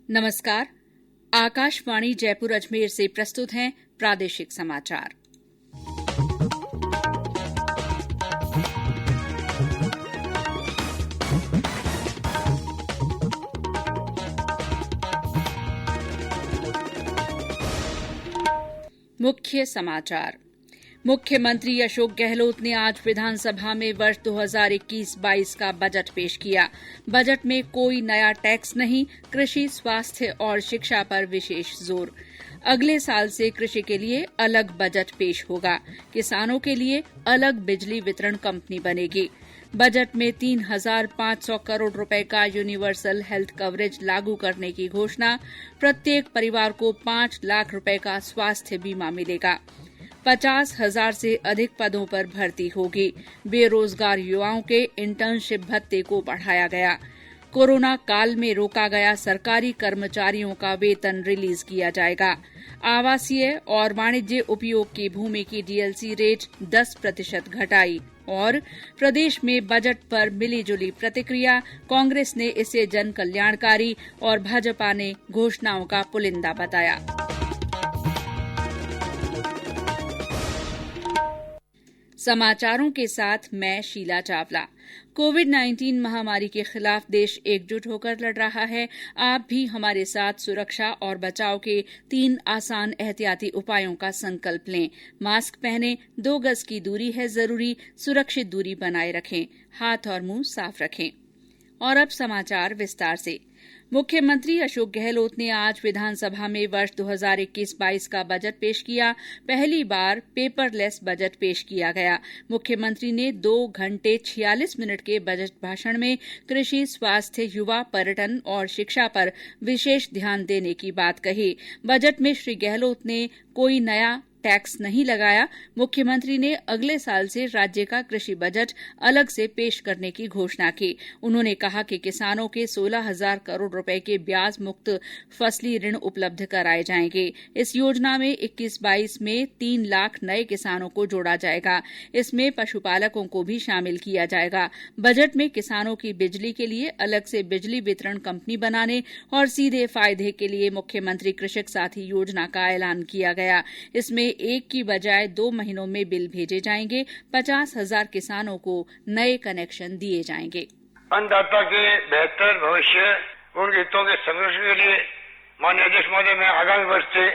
नमस्कार। आकाशवाणी जयपुर अजमेर से प्रस्तुत हैं प्रादेशिक समाचार। मुख्य समाचार। मुख्यमंत्री अशोक गहलोत ने आज विधानसभा में वर्ष 2021-22 का बजट पेश किया। बजट में कोई नया टैक्स नहीं, कृषि, स्वास्थ्य और शिक्षा पर विशेष जोर। अगले साल से कृषि के लिए अलग बजट पेश होगा। किसानों के लिए अलग बिजली वितरण कंपनी बनेगी। बजट में 3,500 करोड़ रुपए का यूनिवर्सल हेल्थ कवरेज लागू करने की घोषणा। प्रत्येक परिवार को 5 लाख रुपए का स्वास्थ्य बीमा मिलेगा। 50,000 से अधिक पदों पर भर्ती होगी। बेरोजगार युवाओं के इंटर्नशिप भत्ते को बढ़ाया गया। कोरोना काल में रोका गया सरकारी कर्मचारियों का वेतन रिलीज किया जाएगा। आवासीय और वाणिज्य उपयोग की भूमि की डीएलसी रेट 10% घटाई। और प्रदेश में बजट पर मिलीजुली प्रतिक्रिया। कांग्रेस ने इसे जन कल्याणकारी और भाजपा ने घोषणाओं का पुलिंदा बताया। समाचारों के साथ मैं शीला चावला। कोविड-19 महामारी के खिलाफ देश एकजुट होकर लड़ रहा है। आप भी हमारे साथ सुरक्षा और बचाव के 3 आसान एहतियाती उपायों का संकल्प लें। मास्क पहनें, 2 गज की दूरी है जरूरी, सुरक्षित दूरी बनाए रखें, हाथ और मुंह साफ रखें। और अब समाचार विस्तार से। मुख्यमंत्री अशोक गहलोत ने आज विधानसभा में वर्ष 2021-22 का बजट पेश किया। पहली बार पेपरलेस बजट पेश किया गया। मुख्यमंत्री ने 2 घंटे 46 मिनट के बजट भाषण में कृषि, स्वास्थ्य, युवा, पर्यटन और शिक्षा पर विशेष ध्यान देने की बात कही। बजट में श्री गहलोत ने कोई नया टैक्स नहीं लगाया। मुख्यमंत्री ने अगले साल से राज्य का कृषि बजट अलग से पेश करने की घोषणा की। उन्होंने कहा कि किसानों के 16,000 करोड़ रुपए के ब्याज मुक्त फसली ऋण उपलब्ध कराए जाएंगे। इस योजना में 21-22 में 3 लाख नए किसानों को जोड़ा जाएगा। इसमें पशुपालकों को भी शामिल किया जाएगा। बजट में किसानों की बिजली के लिए अलग से बिजली वितरण कंपनी बनाने और सीधे फायदे के लिए मुख्यमंत्री कृषक साथी योजना का ऐलान किया गया। इसमें 1 की बजाय 2 महीनों में बिल भेजे जाएंगे। 50,000 किसानों को नए कनेक्शन दिए जाएंगे। अन्नदाता के बेहतर भविष्य, उनके हितों के संरक्षण के लिए माननीय अध्यक्ष महोदय, मैं आगामी वर्ष से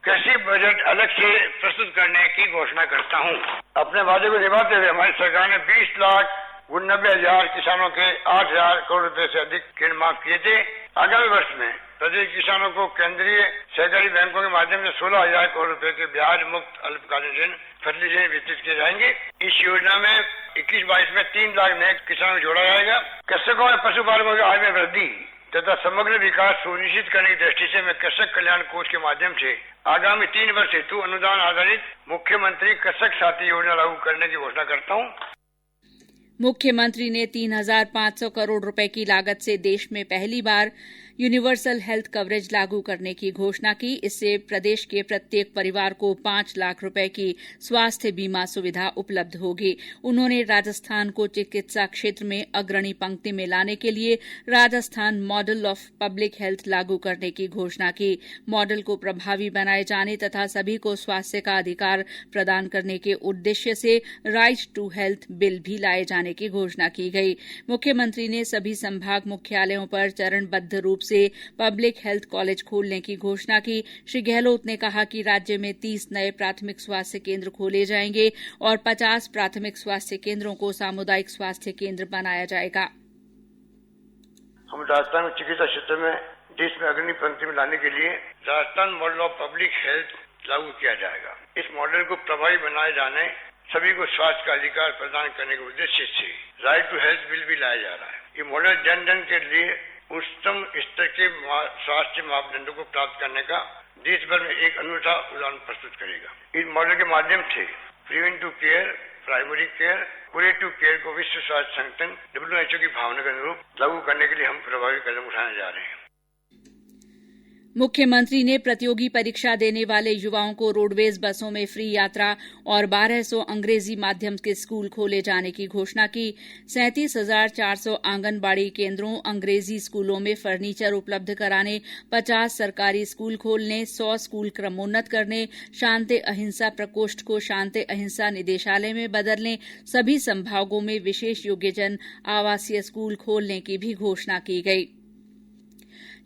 कृषि बजट अलग से प्रस्तुत करने की घोषणा करता हूं। अपने वादे को निभाते हुए हमारी सरकार ने 20,89,000 किसानों के 8,000 करोड़ रुपए से अधिक ऋण माफ किए थे। आगामी वर्ष में प्रदेश किसानों को केंद्रीय सहकारी बैंकों के माध्यम से 16,000 करोड़ रुपए के ब्याज मुक्त अल्पकालीन ऋण फसली ऋण वितरित किए जाएंगे। इस योजना में 21-22 में 3 लाख नए किसानों को जोड़ा जाएगा। कृषकों और पशुपालकों की आय में वृद्धि तथा समग्र विकास सुनिश्चित करने की दृष्टि से मैं कृषक कल्याण कोष के माध्यम से आगामी 3 वर्ष हेतु अनुदान आधारित मुख्यमंत्री कृषक साथी योजना लागू करने की घोषणा करता हूँ। मुख्यमंत्री ने 3,500 करोड़ रुपए की लागत से देश में पहली बार यूनिवर्सल हेल्थ कवरेज लागू करने की घोषणा की। इससे प्रदेश के प्रत्येक परिवार को 5 लाख रुपए की स्वास्थ्य बीमा सुविधा उपलब्ध होगी। उन्होंने राजस्थान को चिकित्सा क्षेत्र में अग्रणी पंक्ति में लाने के लिए Rajasthan model of public health लागू करने की घोषणा की। मॉडल को प्रभावी बनाए जाने तथा सभी को स्वास्थ्य का अधिकार प्रदान करने के उद्देश्य से राइट टू हेल्थ बिल भी लाए जाने की घोषणा की गई। मुख्यमंत्री ने सभी संभाग मुख्यालयों पर चरणबद्ध रूप से पब्लिक हेल्थ कॉलेज खोलने की घोषणा की। श्री गहलोत ने कहा कि राज्य में 30 नए प्राथमिक स्वास्थ्य केंद्र खोले जाएंगे और 50 प्राथमिक स्वास्थ्य केंद्रों को सामुदायिक स्वास्थ्य केंद्र बनाया जाएगा। हम राजस्थान में चिकित्सा क्षेत्र में देश में अग्रणी पंक्ति में लाने के लिए Rajasthan model of public health लागू किया जाएगा। इस मॉडल को प्रभावी बनाए जाने, सभी को स्वास्थ्य का अधिकार प्रदान करने के उद्देश्य से राइट टू हेल्थ बिल भी लाया जा रहा है। ये मॉडल जन जन के लिए उच्चतम स्तर के स्वास्थ्य मापदंडों को प्राप्त करने का देश भर में एक अनूठा उदाहरण प्रस्तुत करेगा। इस मॉडल के माध्यम से preventive care, primary care, curative care को विश्व स्वास्थ्य संगठन WHO की भावना के अनुरूप लागू करने के लिए हम प्रभावी कदम उठाने जा रहे हैं। मुख्यमंत्री ने प्रतियोगी परीक्षा देने वाले युवाओं को रोडवेज बसों में फ्री यात्रा और 1200 अंग्रेजी माध्यम के स्कूल खोले जाने की घोषणा की। 37,400 आंगनबाड़ी केन्द्रों, अंग्रेजी स्कूलों में फर्नीचर उपलब्ध कराने, 50 सरकारी स्कूल खोलने, 100 स्कूल क्रमोन्नत करने, शांति अहिंसा प्रकोष्ठ को शांति अहिंसा निदेशालय में बदलने, सभी संभागों में विशेष योग्यजन आवासीय स्कूल खोलने की भी घोषणा की गई।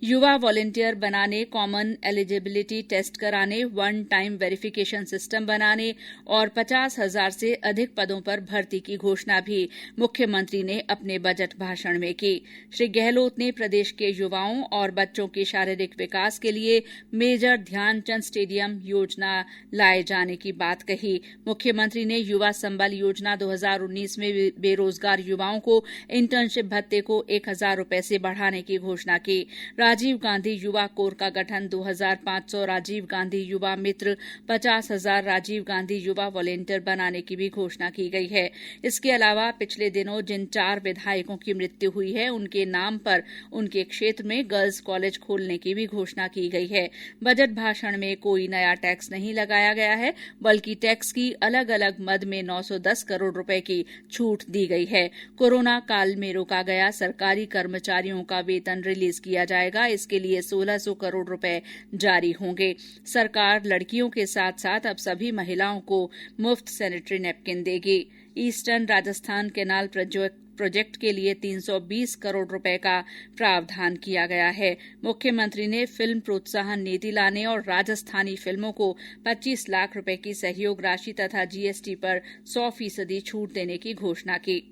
युवा वॉलंटियर बनाने, कॉमन एलिजिबिलिटी टेस्ट कराने, वन टाइम वेरिफिकेशन सिस्टम बनाने और 50,000 से अधिक पदों पर भर्ती की घोषणा भी मुख्यमंत्री ने अपने बजट भाषण में की। श्री गहलोत ने प्रदेश के युवाओं और बच्चों के शारीरिक विकास के लिए मेजर ध्यानचंद स्टेडियम योजना लाए जाने की बात कही। मुख्यमंत्री ने युवा संबल योजना 2019 में बेरोजगार युवाओं को इंटर्नशिप भत्ते को 1,000 रूपये से बढ़ाने की घोषणा की। राजीव गांधी युवा कोर का गठन, 2,500 राजीव गांधी युवा मित्र, 50,000 राजीव गांधी युवा वॉलेंटियर बनाने की भी घोषणा की गई है। इसके अलावा पिछले दिनों जिन 4 विधायकों की मृत्यु हुई है, उनके नाम पर उनके क्षेत्र में गर्ल्स कॉलेज खोलने की भी घोषणा की गई है। बजट भाषण में कोई नया टैक्स नहीं लगाया गया है, बल्कि टैक्स की अलग अलग मद में 910 करोड़ रुपए की छूट दी गई है। कोरोना काल में रोका गया सरकारी कर्मचारियों का वेतन रिलीज किया जाएगा। इसके लिए 1,600 करोड़ रुपए जारी होंगे। सरकार लड़कियों के साथ साथ अब सभी महिलाओं को मुफ्त सैनिटरी नैपकिन देगी। ईस्टर्न राजस्थान कैनाल प्रोजेक्ट के लिए 320 करोड़ रुपए का प्रावधान किया गया है। मुख्यमंत्री ने फिल्म प्रोत्साहन नीति लाने और राजस्थानी फिल्मों को 25 लाख रुपए की सहयोग राशि तथा जीएसटी पर 100% छूट देने की घोषणा की।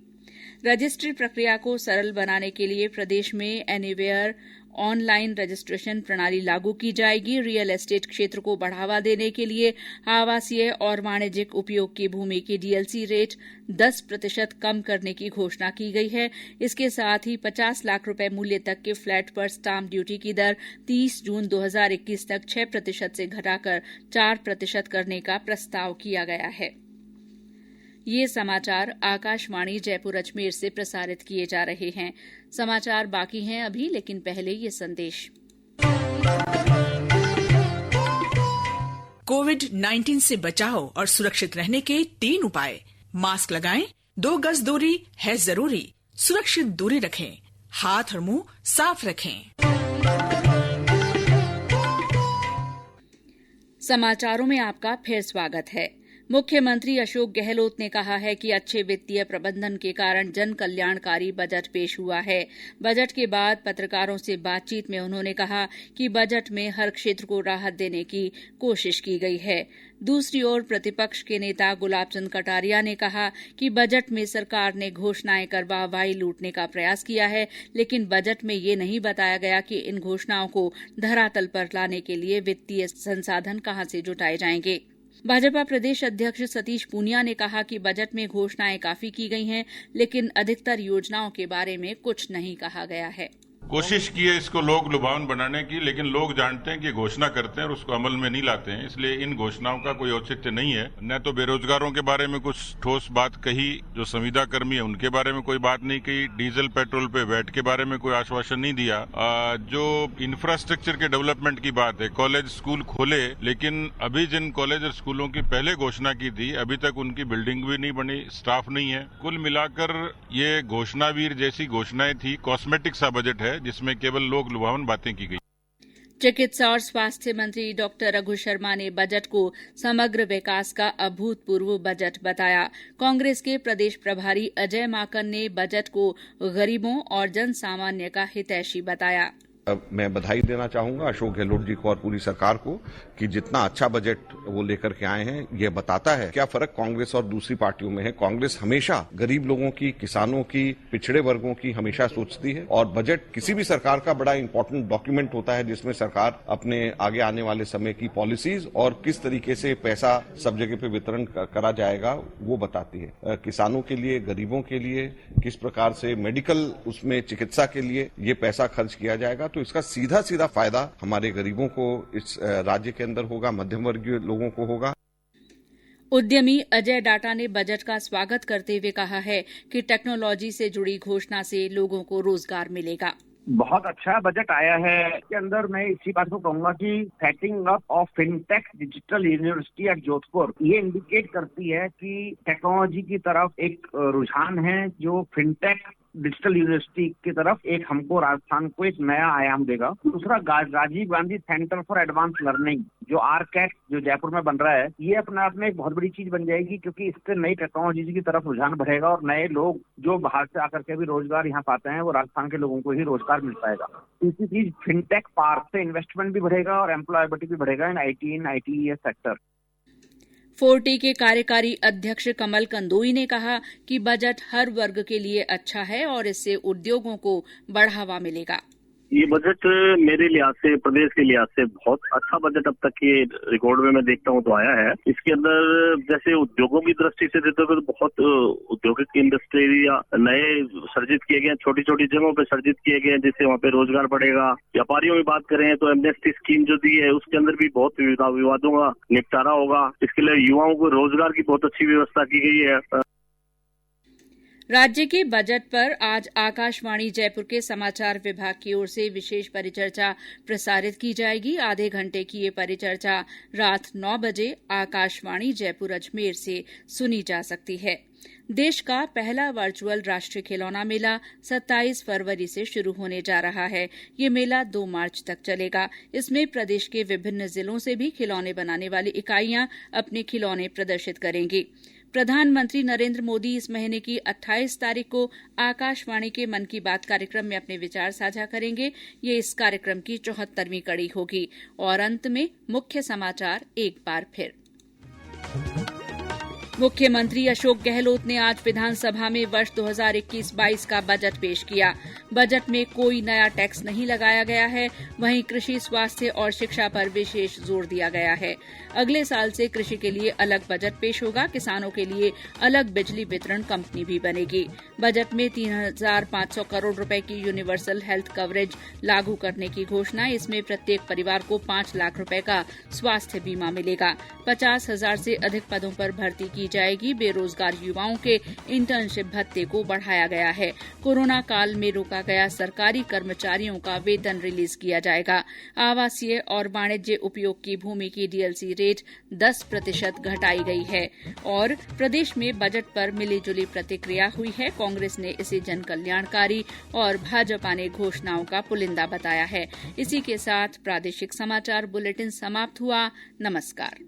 रजिस्ट्री प्रक्रिया को सरल बनाने के लिए प्रदेश में एनीवेयर ऑनलाइन रजिस्ट्रेशन प्रणाली लागू की जाएगी। रियल एस्टेट क्षेत्र को बढ़ावा देने के लिए आवासीय और वाणिज्यिक उपयोग की भूमि की डीएलसी रेट 10% कम करने की घोषणा की गई है। इसके साथ ही 50 लाख रुपए मूल्य तक के फ्लैट पर स्टाम्प ड्यूटी की दर 30 जून 2021 तक 6% से घटाकर 4% करने का प्रस्ताव किया गया है। ये समाचार आकाशवाणी जयपुर अजमेर से प्रसारित किए जा रहे हैं। समाचार बाकी हैं अभी, लेकिन पहले ये संदेश। कोविड-19 से बचाव और सुरक्षित रहने के 3 उपाय। मास्क लगाएं, 2 गज दूरी है जरूरी, सुरक्षित दूरी रखें, हाथ और मुंह साफ रखें। समाचारों में आपका फिर स्वागत है। मुख्यमंत्री अशोक गहलोत ने कहा है कि अच्छे वित्तीय प्रबंधन के कारण जन कल्याणकारी बजट पेश हुआ है। बजट के बाद पत्रकारों से बातचीत में उन्होंने कहा कि बजट में हर क्षेत्र को राहत देने की कोशिश की गई है। दूसरी ओर प्रतिपक्ष के नेता गुलाब चंद कटारिया ने कहा कि बजट में सरकार ने घोषणाएं कर वाहवाही लूटने का प्रयास किया है, लेकिन बजट में ये नहीं बताया गया कि इन घोषणाओं को धरातल पर लाने के लिए वित्तीय संसाधन कहां से जुटाए जाएंगे। भाजपा प्रदेश अध्यक्ष सतीश पूनिया ने कहा कि बजट में घोषणाएं काफी की गई हैं, लेकिन अधिकतर योजनाओं के बारे में कुछ नहीं कहा गया है। कोशिश की है इसको लोग लुभावन बनाने की, लेकिन लोग जानते हैं कि घोषणा करते हैं और उसको अमल में नहीं लाते हैं, इसलिए इन घोषणाओं का कोई औचित्य नहीं है। न तो बेरोजगारों के बारे में कुछ ठोस बात कही, जो संविदा कर्मी है उनके बारे में कोई बात नहीं कही, डीजल पेट्रोल पे वैट के बारे में कोई आश्वासन नहीं दिया। जो इंफ्रास्ट्रक्चर के डेवलपमेंट की बात है, कॉलेज स्कूल खोले, लेकिन अभी जिन कॉलेज और स्कूलों की पहले घोषणा की थी अभी तक उनकी बिल्डिंग भी नहीं बनी, स्टाफ नहीं है। कुल मिलाकर ये घोषणावीर जैसी घोषणाएं थी, कॉस्मेटिक सा बजट है जिसमें केवल लोग लुभावन बातें की गई। चिकित्सा और स्वास्थ्य मंत्री डॉक्टर रघु शर्मा ने बजट को समग्र विकास का अभूतपूर्व बजट बताया। कांग्रेस के प्रदेश प्रभारी अजय माकन ने बजट को गरीबों और जन सामान्य का हितैषी बताया। मैं बधाई देना चाहूंगा अशोक गहलोत जी को और पूरी सरकार को कि जितना अच्छा बजट वो लेकर के आए हैं, ये बताता है क्या फर्क कांग्रेस और दूसरी पार्टियों में है। कांग्रेस हमेशा गरीब लोगों की, किसानों की, पिछड़े वर्गों की हमेशा सोचती है और बजट किसी भी सरकार का बड़ा इंपॉर्टेंट डॉक्यूमेंट होता है जिसमें सरकार अपने आगे आने वाले समय की पॉलिसीज और किस तरीके से पैसा सब जगह पे वितरण करा जाएगा वो बताती है। किसानों के लिए, गरीबों के लिए किस प्रकार से मेडिकल उसमें चिकित्सा के लिए ये पैसा खर्च किया जाएगा, तो इसका सीधा सीधा फायदा हमारे गरीबों को इस राज्य के अंदर होगा, मध्यम वर्गीय लोगों को होगा। उद्यमी अजय डाटा ने बजट का स्वागत करते हुए कहा है कि टेक्नोलॉजी से जुड़ी घोषणा से लोगों को रोजगार मिलेगा। बहुत अच्छा बजट आया है। इसके अंदर मैं इसी बात को कहूंगा कि setting up of fintech digital university at Jodhpur ये इंडिकेट करती है कि टेक्नोलॉजी की तरफ एक रुझान है, जो फिनटेक डिजिटल यूनिवर्सिटी की तरफ एक हमको राजस्थान को एक नया आयाम देगा। दूसरा, Rajiv Gandhi centre for advance learning जो आरकैट जो जयपुर में बन रहा है, ये अपने आप में एक बहुत बड़ी चीज बन जाएगी, क्योंकि इससे नई टेक्नोलॉजी की तरफ रुझान बढ़ेगा और नए लोग जो बाहर से आकर के भी रोजगार यहाँ पाते हैं वो राजस्थान के लोगों को ही रोजगार मिल पाएगा। तीसरी चीज, फिनटेक पार्क से इन्वेस्टमेंट भी बढ़ेगा और एम्प्लॉयबिलिटी भी बढ़ेगा इन आईटीईएस सेक्टर। फोर्टी के कार्यकारी अध्यक्ष कमल कंदोई ने कहा कि बजट हर वर्ग के लिए अच्छा है और इससे उद्योगों को बढ़ावा मिलेगा। ये बजट मेरे लिहाज से, प्रदेश के लिहाज से बहुत अच्छा बजट अब तक के रिकॉर्ड में मैं देखता हूँ तो आया है। इसके अंदर जैसे उद्योगों की दृष्टि से देखते हुए तो बहुत औद्योगिक इंडस्ट्री या नए सर्जित किए गए, छोटी छोटी जगहों पे सर्जित किए गए, जिससे वहाँ पे रोजगार बढ़ेगा। व्यापारियों की बात करें तो एमनेस्टी स्कीम जो दी है उसके अंदर भी बहुत विवादों का निपटारा होगा। इसके लिए युवाओं को रोजगार की बहुत अच्छी व्यवस्था की गई है। राज्य के बजट पर आज आकाशवाणी जयपुर के समाचार विभाग की ओर से विशेष परिचर्चा प्रसारित की जाएगी। आधे घंटे की ये परिचर्चा रात 9 बजे आकाशवाणी जयपुर अजमेर से सुनी जा सकती है। देश का पहला वर्चुअल राष्ट्रीय खिलौना मेला 27 फरवरी से शुरू होने जा रहा है। ये मेला 2 मार्च तक चलेगा। इसमें प्रदेश के विभिन्न जिलों से भी खिलौने बनाने वाली इकाइयां अपने खिलौने प्रदर्शित करेंगी। प्रधानमंत्री नरेंद्र मोदी इस महीने की 28 तारीख को आकाशवाणी के मन की बात कार्यक्रम में अपने विचार साझा करेंगे। ये इस कार्यक्रम की 74वीं कड़ी होगी। और अंत में मुख्य समाचार एक बार फिर। मुख्यमंत्री अशोक गहलोत ने आज विधानसभा में वर्ष 2021-22 का बजट पेश किया। बजट में कोई नया टैक्स नहीं लगाया गया है। वहीं कृषि, स्वास्थ्य और शिक्षा पर विशेष जोर दिया गया है। अगले साल से कृषि के लिए अलग बजट पेश होगा। किसानों के लिए अलग बिजली वितरण कंपनी भी बनेगी। बजट में 3,500 करोड़ रुपए की यूनिवर्सल हेल्थ कवरेज लागू करने की घोषणा। इसमें प्रत्येक परिवार को 5 लाख रुपए का स्वास्थ्य बीमा मिलेगा। 50,000 से अधिक पदों पर भर्ती की जाएगी। बेरोजगार युवाओं के इंटर्नशिप भत्ते को बढ़ाया गया है। कोरोना काल में रोका गया सरकारी कर्मचारियों का वेतन रिलीज किया जाएगा। आवासीय और वाणिज्य उपयोग की भूमि की डीएलसी रेट 10% घटाई गई है। और प्रदेश में बजट पर मिलीजुली प्रतिक्रिया हुई है। कांग्रेस ने इसे जन कल्याणकारी और भाजपा ने घोषणाओं का पुलिंदा बताया है। इसी के साथ प्रादेशिक समाचार बुलेटिन समाप्त हुआ। नमस्कार।